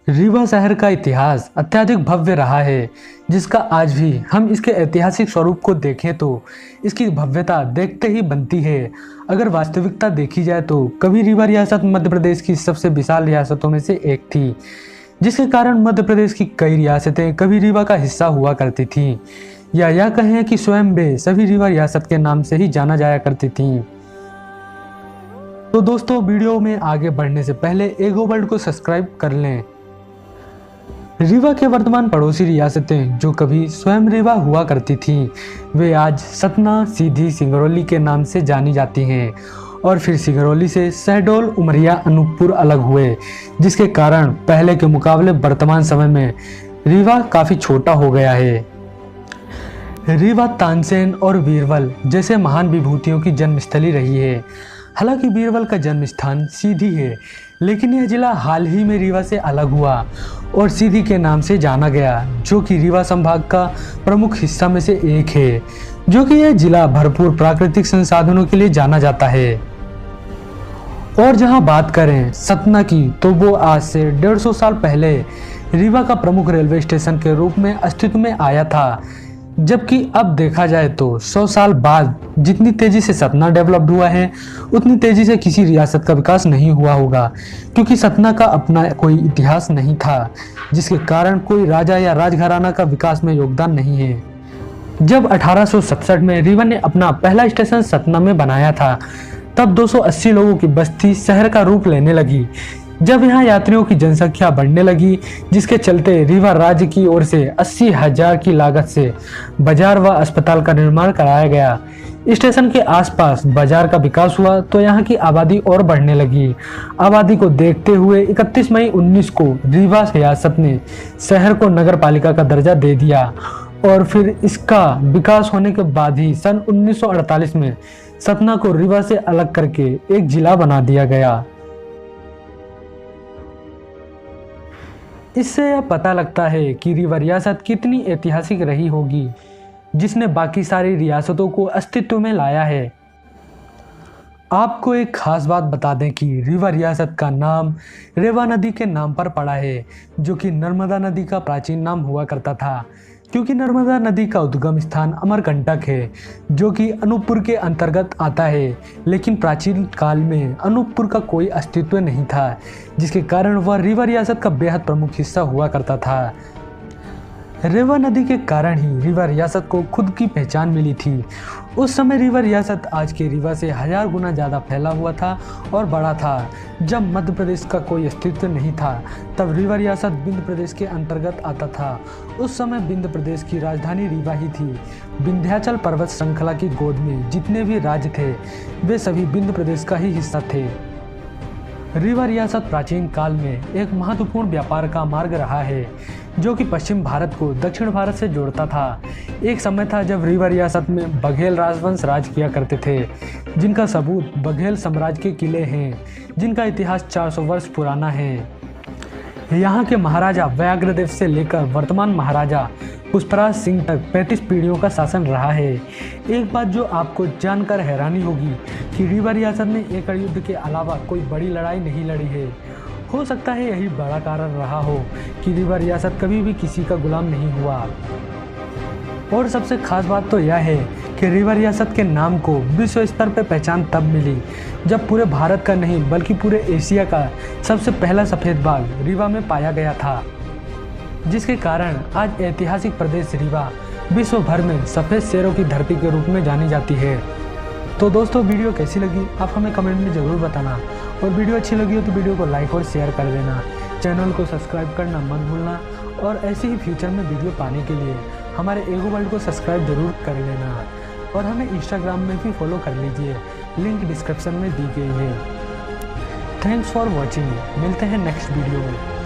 रीवा शहर का इतिहास अत्यधिक भव्य रहा है, जिसका आज भी हम इसके ऐतिहासिक स्वरूप को देखें तो इसकी भव्यता देखते ही बनती है। अगर वास्तविकता देखी जाए तो कभी रीवा रियासत मध्य प्रदेश की सबसे विशाल रियासतों में से एक थी, जिसके कारण मध्य प्रदेश की कई रियासतें कभी रीवा का हिस्सा हुआ करती थीं, या यह कहें कि स्वयं वे सभी रीवा रियासत के नाम से ही जाना जाया करती थीं। तो दोस्तों, वीडियो में आगे बढ़ने से पहले एगो वर्ल्ड को सब्सक्राइब कर लें। रीवा के वर्तमान पड़ोसी रियासतें जो कभी स्वयं रीवा हुआ करती थीं, वे आज सतना, सीधी, सिंगरौली के नाम से जानी जाती हैं और फिर सिंगरौली से शहडोल, उमरिया, अनूपपुर अलग हुए, जिसके कारण पहले के मुकाबले वर्तमान समय में रीवा काफ़ी छोटा हो गया है। रीवा तानसेन और बीरबल जैसे महान विभूतियों की जन्मस्थली रही है। हालांकि बीरबल का जन्म स्थान सीधी है, लेकिन यह जिला हाल ही में रीवा से अलग हुआ और सीधी के नाम से जाना गया, जो कि रीवा संभाग का प्रमुख हिस्सा में से एक है, जो कि यह जिला भरपूर प्राकृतिक संसाधनों के लिए जाना जाता है। और जहां बात करें सतना की, तो वो आज से 150 साल पहले रीवा का प्रमुख रेलवे स्टेशन के रूप में अस्तित्व में आया था, जबकि अब देखा जाए तो 100 साल बाद जितनी तेजी से सतना डेवलप्ड हुआ है, उतनी तेजी से किसी रियासत का विकास नहीं हुआ होगा, क्योंकि सतना का अपना कोई इतिहास नहीं था, जिसके कारण कोई राजा या राजघराना का विकास में योगदान नहीं है। जब 1867 में रीवा ने अपना पहला स्टेशन सतना में बनाया था, तब 280 लोगों की बस्ती शहर का रूप लेने लगी। जब यहाँ यात्रियों की जनसंख्या बढ़ने लगी, जिसके चलते रीवा राज्य की ओर से 80,000 की लागत से बाजार व अस्पताल का निर्माण कराया गया। स्टेशन के आसपास बाजार का विकास हुआ तो यहाँ की आबादी और बढ़ने लगी। आबादी को देखते हुए 31 मई 19 को रीवा रियासत ने शहर को नगर पालिका का दर्जा दे दिया और फिर इसका विकास होने के बाद ही सन 1948 में सतना को रीवा से अलग करके एक जिला बना दिया गया। इससे यह पता लगता है कि रीवा रियासत कितनी ऐतिहासिक रही होगी, जिसने बाकी सारी रियासतों को अस्तित्व में लाया है। आपको एक खास बात बता दें कि रीवा रियासत का नाम रेवा नदी के नाम पर पड़ा है, जो कि नर्मदा नदी का प्राचीन नाम हुआ करता था, क्योंकि नर्मदा नदी का उद्गम स्थान अमरकंटक है, जो कि अनूपपुर के अंतर्गत आता है। लेकिन प्राचीन काल में अनूपपुर का कोई अस्तित्व नहीं था, जिसके कारण वह रीवा रियासत का बेहद प्रमुख हिस्सा हुआ करता था। रेवा नदी के कारण ही रीवा रियासत को खुद की पहचान मिली थी। उस समय रीवा रियासत आज के रीवा से 1000 गुना ज़्यादा फैला हुआ था और बड़ा था। जब मध्य प्रदेश का कोई अस्तित्व नहीं था, तब रीवा रियासत विंध्य प्रदेश के अंतर्गत आता था। उस समय विंध्य प्रदेश की राजधानी रीवा ही थी। विंध्याचल पर्वत श्रृंखला की गोद में जितने भी राज्य थे, वे सभी विंध्य प्रदेश का ही हिस्सा थे। रीवा रियासत प्राचीन काल में एक महत्वपूर्ण व्यापार का मार्ग रहा है, जो कि पश्चिम भारत को दक्षिण भारत से जोड़ता था। एक समय था जब रीवा रियासत में बघेल राजवंश राज किया करते थे, जिनका सबूत बघेल साम्राज्य के किले हैं, जिनका इतिहास 400 वर्ष पुराना है। यहाँ के महाराजा व्याघ्रदेव से लेकर वर्तमान महाराजा पुष्पराज सिंह तक 35 पीढ़ियों का शासन रहा है। एक बात जो आपको जानकर हैरानी होगी कि रीवा रियासत ने एकड़ युद्ध के अलावा कोई बड़ी लड़ाई नहीं लड़ी है। हो सकता है यही बड़ा कारण रहा हो कि रीवा रियासत कभी भी किसी का गुलाम नहीं हुआ। और सबसे खास बात तो यह है कि रीवा रियासत के नाम को विश्व स्तर पर पहचान तब मिली जब पूरे भारत का नहीं बल्कि पूरे एशिया का सबसे पहला सफ़ेद बाघ रीवा में पाया गया था, जिसके कारण आज ऐतिहासिक प्रदेश रीवा विश्व भर में सफ़ेद शेरों की धरती के रूप में जानी जाती है। तो दोस्तों, वीडियो कैसी लगी आप हमें कमेंट में ज़रूर बताना, और वीडियो अच्छी लगी हो तो वीडियो को लाइक और शेयर कर देना। चैनल को सब्सक्राइब करना मत भूलना, और ऐसे ही फ्यूचर में वीडियो पाने के लिए हमारे एगो वर्ल्ड को सब्सक्राइब जरूर कर लेना, और हमें इंस्टाग्राम में भी फॉलो कर लीजिए, लिंक डिस्क्रिप्शन में दी गई है। Thanks for watching. मिलते हैं नेक्स्ट वीडियो में।